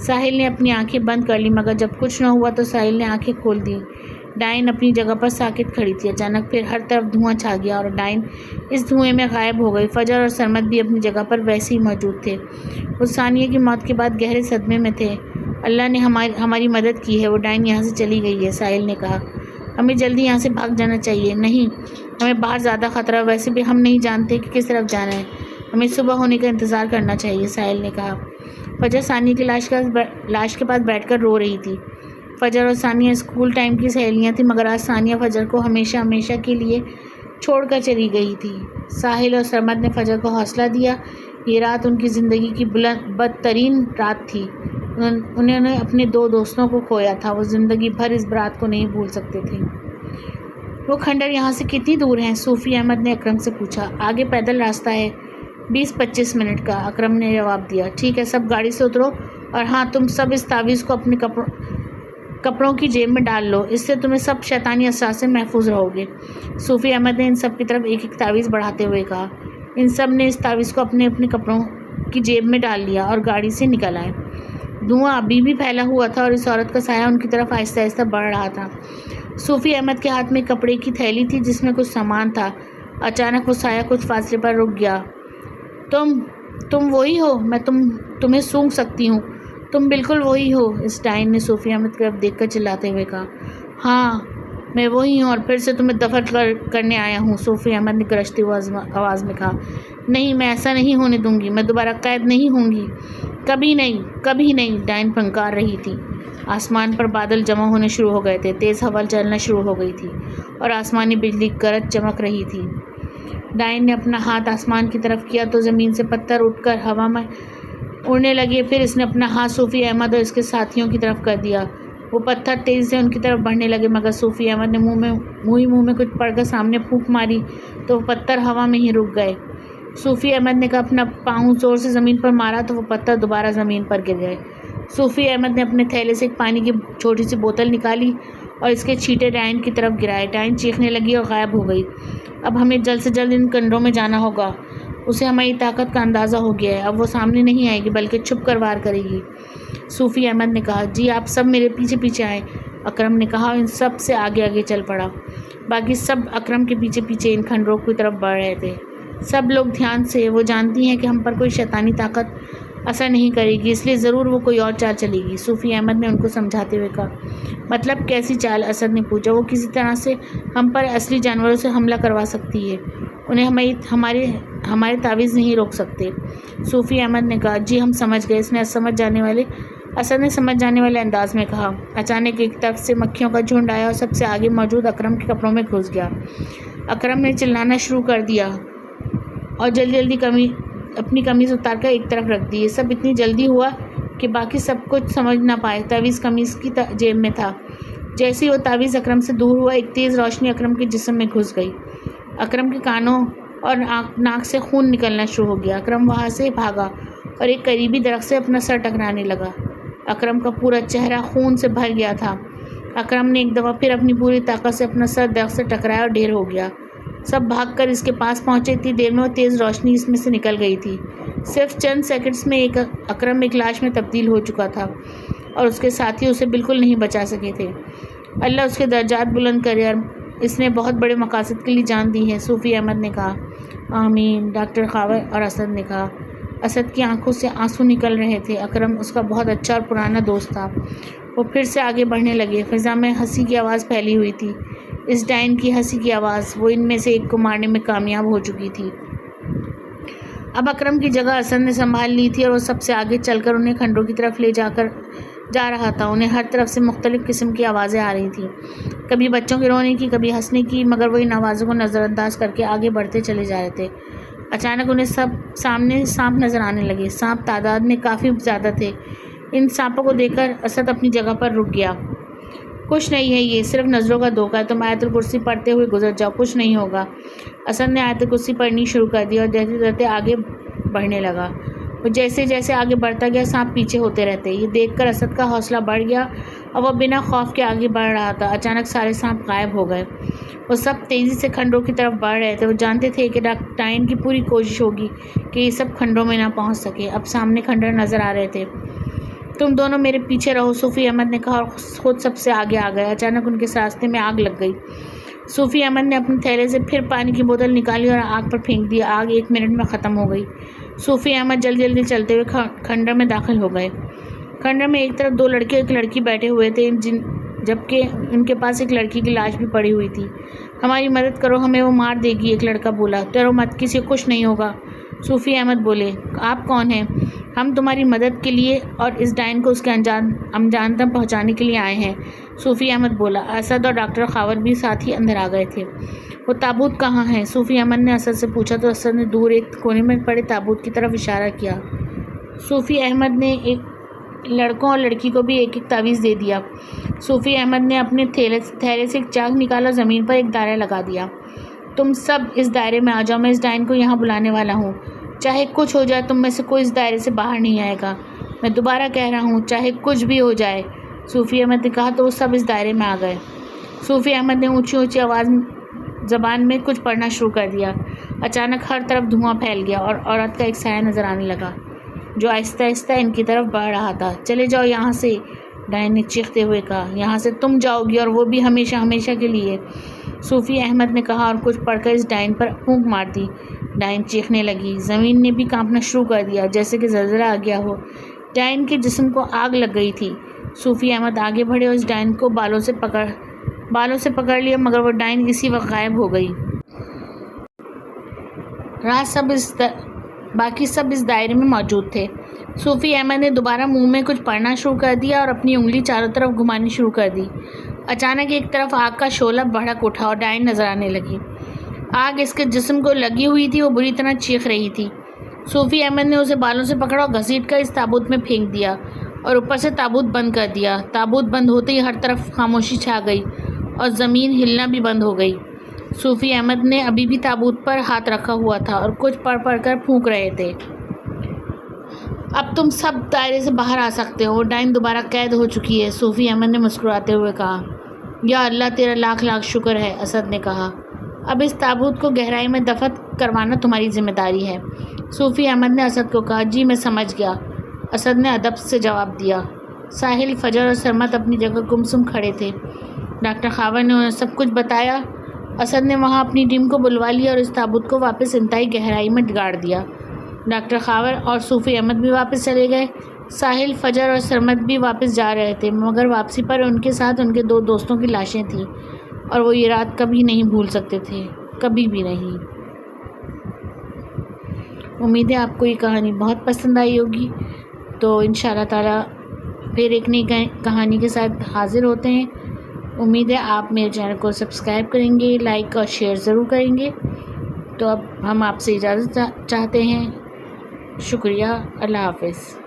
ساحل نے اپنی آنکھیں بند کر لی مگر جب کچھ نہ ہوا تو ساحل نے آنکھیں کھول دیں۔ ڈائن اپنی جگہ پر ساکت کھڑی تھی۔ اچانک پھر ہر طرف دھواں چھا گیا اور ڈائن اس دھوئیں میں غائب ہو گئی۔ فجر اور سرمد بھی اپنی جگہ پر ویسے ہی موجود تھے۔ وہ ثانیہ کی موت کے بعد گہرے صدمے میں تھے۔ اللہ نے ہماری مدد کی ہے، وہ ڈائن یہاں سے چلی گئی ہے، ساحل نے کہا۔ ہمیں جلدی یہاں سے بھاگ جانا چاہیے۔ نہیں، ہمیں باہر زیادہ خطرہ، ویسے بھی ہم نہیں جانتے کہ کس طرف جانا ہے۔ ہمیں صبح ہونے کا انتظار کرنا چاہیے، ساحل نے کہا۔ فجر ثانیہ کی لاش کے پاس بیٹھ کر رو رہی تھی۔ فجر اور ثانیہ اسکول ٹائم کی سہیلیاں تھیں مگر آج ثانیہ فجر کو ہمیشہ کے لیے چھوڑ کر چلی گئی تھی۔ ساحل اور سرمد نے فجر کو حوصلہ دیا۔ یہ رات ان کی زندگی کی بدترین رات تھی۔ انہوں نے اپنے 2 دوستوں کو کھویا تھا۔ وہ زندگی بھر اس رات کو نہیں بھول سکتے تھے۔ وہ کھنڈر یہاں سے کتنی دور ہیں؟ صوفی احمد نے اکرم سے پوچھا۔ آگے پیدل راستہ ہے، 20-25 منٹ کا، اکرم نے جواب دیا۔ ٹھیک ہے، سب گاڑی سے اترو اور ہاں، تم سب اس تعویذ کو اپنے کپڑوں کی جیب میں ڈال لو، اس سے تمہیں سب شیطانی اثرات سے محفوظ رہو گے، صوفی احمد نے ان سب کی طرف ایک ایک تعویذ بڑھاتے ہوئے کہا۔ ان سب نے اس تعویذ کو اپنے کپڑوں کی جیب میں ڈال لیا اور گاڑی سے نکل آئے۔ دھواں ابھی بھی پھیلا ہوا تھا اور اس عورت کا سایہ ان کی طرف آہستہ آہستہ بڑھ رہا تھا۔ صوفی احمد کے ہاتھ میں کپڑے کی تھیلی تھی جس میں کچھ سامان تھا۔ اچانک وہ سایہ کچھ فاصلے پر رک گیا۔ تم وہی ہو؟ میں تمہیں سونگھ سکتی ہوں، تم بالکل وہی ہو، اس ڈائن نے صوفی احمد کی طرف دیکھ کر چلاتے ہوئے کہا۔ ہاں، میں وہی ہوں اور پھر سے تمہیں دفن کرنے آیا ہوں، صوفی احمد نے گرجتی آواز میں کہا۔ نہیں، میں ایسا نہیں ہونے دوں گی، میں دوبارہ قید نہیں ہوں گی، کبھی نہیں، کبھی نہیں، ڈائن پھنکار رہی تھی۔ آسمان پر بادل جمع ہونے شروع ہو گئے تھے، تیز ہوا چلنا شروع ہو گئی تھی اور آسمانی بجلی گرج چمک رہی تھی۔ ڈائن نے اپنا ہاتھ آسمان کی طرف کیا تو زمین سے پتھر اٹھ کر ہوا میں اڑنے لگے۔ پھر اس نے اپنا ہاتھ صوفی احمد اور اس کے ساتھیوں کی طرف کر دیا۔ وہ پتھر تیزی سے ان کی طرف بڑھنے لگے مگر صوفی احمد نے منہ میں کچھ پڑھ کر سامنے پھونک ماری تو وہ پتھر ہوا میں ہی رک گئے۔ صوفی احمد نے اپنا پاؤں زور سے زمین پر مارا تو وہ پتھر دوبارہ زمین پر گر گئے۔ صوفی احمد نے اپنے تھیلے سے ایک پانی کی چھوٹی سی بوتل نکالی اور اس کے چھینٹے ڈائن کی طرف گرائے۔ ڈائن چیخنے لگی اور غائب ہو گئی۔ اب ہمیں جلد سے جلد ان کنڈوں میں جانا ہوگا، اسے ہماری طاقت کا اندازہ ہو گیا ہے، اب وہ سامنے نہیں آئے گی بلکہ چھپ کر وار کرے گی، صوفی احمد نے کہا۔ جی، آپ سب میرے پیچھے پیچھے آئیں، اکرم نے کہا اور ان سب سے آگے آگے چل پڑا۔ باقی سب اکرم کے پیچھے پیچھے ان کھنڈروں کی طرف بڑھ رہے تھے۔ سب لوگ دھیان سے، وہ جانتی ہیں کہ ہم پر کوئی شیطانی طاقت اثر نہیں کرے گی، اس لیے ضرور وہ کوئی اور چال چلے گی، صوفی احمد نے ان کو سمجھاتے ہوئے کہا۔ مطلب کیسی چال؟ اسد نے پوچھا۔ وہ کسی طرح سے ہم پر اصلی جانوروں سے حملہ کروا سکتی ہے، انہیں ہمارے تعویذ نہیں روک سکتے، صوفی احمد نے کہا۔ جی، ہم سمجھ گئے، اسد نے سمجھ جانے والے انداز میں کہا۔ اچانک ایک طرف سے مکھیوں کا جھنڈ آیا اور سب سے آگے موجود اکرم کے کپڑوں میں گھس گیا۔ اکرم نے چلانا شروع کر دیا اور جلدی اپنی قمیض اتار کر ایک طرف رکھ دی۔ یہ سب اتنی جلدی ہوا کہ باقی سب کچھ سمجھ نہ پائے۔ تعویذ قمیض کی جیب میں تھا۔ جیسے ہی وہ تعویذ اکرم سے دور ہوا، ایک تیز روشنی اکرم کے جسم میں گھس گئی۔ اکرم کے کانوں اور ناک سے خون نکلنا شروع ہو گیا۔ اکرم وہاں سے بھاگا اور ایک قریبی درخت سے اپنا سر ٹکرانے لگا۔ اکرم کا پورا چہرہ خون سے بھر گیا تھا۔ اکرم نے ایک دفعہ پھر اپنی پوری طاقت سے اپنا سر درخت سے ٹکرایا اور ڈھیر ہو گیا۔ سب بھاگ کر اس کے پاس پہنچے۔ اتنی دیر میں وہ تیز روشنی اس میں سے نکل گئی تھی۔ صرف چند سیکنڈز میں اکرم ایک لاش میں تبدیل ہو چکا تھا اور اس کے ساتھی اسے بالکل نہیں بچا سکے تھے۔ اللہ اس کے درجات بلند کرے اور اس نے بہت بڑے مقاصد کے لیے جان دی ہے، صوفی احمد نے کہا۔ آمین، ڈاکٹر خاور اور اسد نے کہا۔ اسد کی آنکھوں سے آنسو نکل رہے تھے۔ اکرم اس کا بہت اچھا اور پرانا دوست تھا۔ وہ پھر سے آگے بڑھنے لگے۔ فضا میں ہنسی کی آواز پھیلی ہوئی تھی، اس ڈائن کی ہنسی کی آواز۔ وہ ان میں سے ایک کو مارنے میں کامیاب ہو چکی تھی۔ اب اکرم کی جگہ اسد نے سنبھال لی تھی اور وہ سب سے آگے چل کر انہیں کھنڈوں کی طرف لے جا رہا تھا۔ انہیں ہر طرف سے مختلف قسم کی آوازیں آ رہی تھیں، کبھی بچوں کے رونے کی، کبھی ہنسنے کی، مگر وہ ان آوازوں کو نظر انداز کر کے آگے بڑھتے چلے جا رہے تھے۔ اچانک انہیں سامنے سانپ نظر آنے لگے۔ سانپ تعداد میں کافی زیادہ تھے۔ ان سانپوں کو دیکھ کر اسد اپنی جگہ پر رک گیا۔ کچھ نہیں ہے، یہ صرف نظروں کا دھوکہ ہے، تم آیت الکرسی پڑھتے ہوئے گزر جاؤ، کچھ نہیں ہوگا۔ اسد نے آیت الکرسی پڑھنی شروع کر دی اور دیتے دیتے آگے بڑھنے لگا۔ وہ جیسے جیسے آگے بڑھتا گیا، سانپ پیچھے ہوتے رہتے۔ یہ دیکھ کر اسد کا حوصلہ بڑھ گیا اور وہ بنا خوف کے آگے بڑھ رہا تھا۔ اچانک سارے سانپ غائب ہو گئے۔ وہ سب تیزی سے کھنڈوں کی طرف بڑھ رہے تھے۔ وہ جانتے تھے کہ ڈائن کی پوری کوشش ہوگی کہ یہ سب کھنڈوں میں نہ پہنچ سکے۔ اب سامنے کھنڈر نظر آ رہے تھے۔ تم دونوں میرے پیچھے رہو، صوفی احمد نے کہا اور خود سب سے آگے آ گیا۔ اچانک ان کے راستے میں آگ لگ گئی۔ صوفی احمد نے اپنے تھیلے سے پھر پانی کی بوتل نکالی اور آگ پر پھینک دی۔ آگ 1 منٹ میں ختم ہو گئی۔ صوفی احمد جلدی جلدی چلتے ہوئے کھنڈر میں داخل ہو گئے۔ کھنڈر میں ایک طرف 2 لڑکے اور ایک لڑکی بیٹھے ہوئے تھے، جبکہ ان کے پاس ایک لڑکی کی لاش بھی پڑی ہوئی تھی۔ ہماری مدد کرو، ہمیں وہ مار دے گی، ایک لڑکا بولا۔ ڈرو مت، کسی کو کچھ نہیں ہوگا، صوفی احمد بولے۔ آپ کون ہیں؟ ہم تمہاری مدد کے لیے اور اس ڈائن کو اس کے انجام تک پہنچانے کے لیے آئے ہیں، صوفی احمد بولا۔ اسد اور ڈاکٹر خاور بھی ساتھ ہی اندر آ گئے تھے۔ وہ تابوت کہاں ہے؟ صوفی احمد نے اسد سے پوچھا تو اسد نے دور ایک کونے میں پڑے تابوت کی طرف اشارہ کیا۔ صوفی احمد نے ایک لڑکوں اور لڑکی کو بھی ایک ایک تعویذ دے دیا۔ صوفی احمد نے اپنے تھیلے سے ایک چاک نکالا، زمین پر ایک دائرہ لگا دیا۔ تم سب اس دائرے میں آ جاؤ، میں اس ڈائن کو یہاں بلانے والا ہوں۔ چاہے کچھ ہو جائے، تم میں سے کوئی اس دائرے سے باہر نہیں آئے گا۔ میں دوبارہ کہہ رہا ہوں، چاہے کچھ بھی ہو جائے، صوفی احمد نے کہا تو وہ سب اس دائرے میں آ گئے۔ صوفی احمد نے اونچی اونچی زبان میں کچھ پڑھنا شروع کر دیا۔ اچانک ہر طرف دھواں پھیل گیا اور عورت کا ایک سایہ نظر آنے لگا جو آہستہ آہستہ ان کی طرف بڑھ رہا تھا۔ چلے جاؤ یہاں سے، ڈائن نے چیختے ہوئے کہا۔ یہاں سے تم جاؤ گی اور وہ بھی ہمیشہ ہمیشہ کے لیے، صوفی احمد نے کہا اور کچھ پڑھ کر اس ڈائن پر پھونک مار دی۔ ڈائن چیخنے لگی۔ زمین نے بھی کانپنا شروع کر دیا جیسے کہ زلزلہ آ گیا ہو۔ ڈائن کے جسم کو آگ لگ گئی تھی۔ صوفی احمد آگے بڑھے اور اس ڈائن کو بالوں سے پکڑ لیا، مگر وہ ڈائن اسی وقت غائب ہو گئی۔ باقی سب اس دائرے میں موجود تھے۔ صوفی احمد نے دوبارہ منہ میں کچھ پڑھنا شروع کر دیا اور اپنی انگلی چاروں طرف گھمانی شروع کر دی۔ اچانک ایک طرف آگ کا شعلہ بھڑک اٹھا اور ڈائن نظر آنے لگی۔ آگ اس کے جسم کو لگی ہوئی تھی، وہ بری طرح چیخ رہی تھی۔ صوفی احمد نے اسے بالوں سے پکڑا اور گھسیٹ کر اس تابوت میں پھینک دیا اور اوپر سے تابوت بند کر دیا۔ تابوت بند ہوتے ہی ہر طرف خاموشی چھا گئی اور زمین ہلنا بھی بند ہو گئی۔ صوفی احمد نے ابھی بھی تابوت پر ہاتھ رکھا ہوا تھا اور کچھ پڑھ کر پھونک رہے تھے۔ اب تم سب دائرے سے باہر آ سکتے ہو، ڈائن دوبارہ قید ہو چکی ہے، صوفی احمد نے مسکراتے ہوئے کہا۔ یا اللہ، تیرا لاکھ لاکھ شکر ہے، اسد نے کہا۔ اب اس تابوت کو گہرائی میں دفن کروانا تمہاری ذمہ داری ہے، صوفی احمد نے اسد کو کہا۔ جی میں سمجھ گیا، اسد نے ادب سے جواب دیا۔ ساحل، فجر اور سرمت اپنی جگہ گمسم کھڑے تھے۔ ڈاکٹر خاور نے انہیں سب کچھ بتایا۔ اسد نے وہاں اپنی ٹیم کو بلوا لیا اور اس تابوت کو واپس انتہائی گہرائی میں گاڑ دیا۔ ڈاکٹر خاور اور صوفی احمد بھی واپس چلے گئے۔ ساحل، فجر اور سرمت بھی واپس جا رہے تھے، مگر واپسی پر ان کے ساتھ ان کے 2 دوستوں کی لاشیں تھیں اور وہ یہ رات کبھی نہیں بھول سکتے تھے، کبھی بھی نہیں۔ امید ہے آپ کو یہ کہانی بہت پسند آئی ہوگی، تو انشاءاللہ تعالیٰ پھر ایک نئی کہانی کے ساتھ حاضر ہوتے ہیں۔ امید ہے آپ میرے چینل کو سبسکرائب کریں گے، لائک اور شیئر ضرور کریں گے۔ تو اب ہم آپ سے اجازت چاہتے ہیں۔ شکریہ، اللہ حافظ۔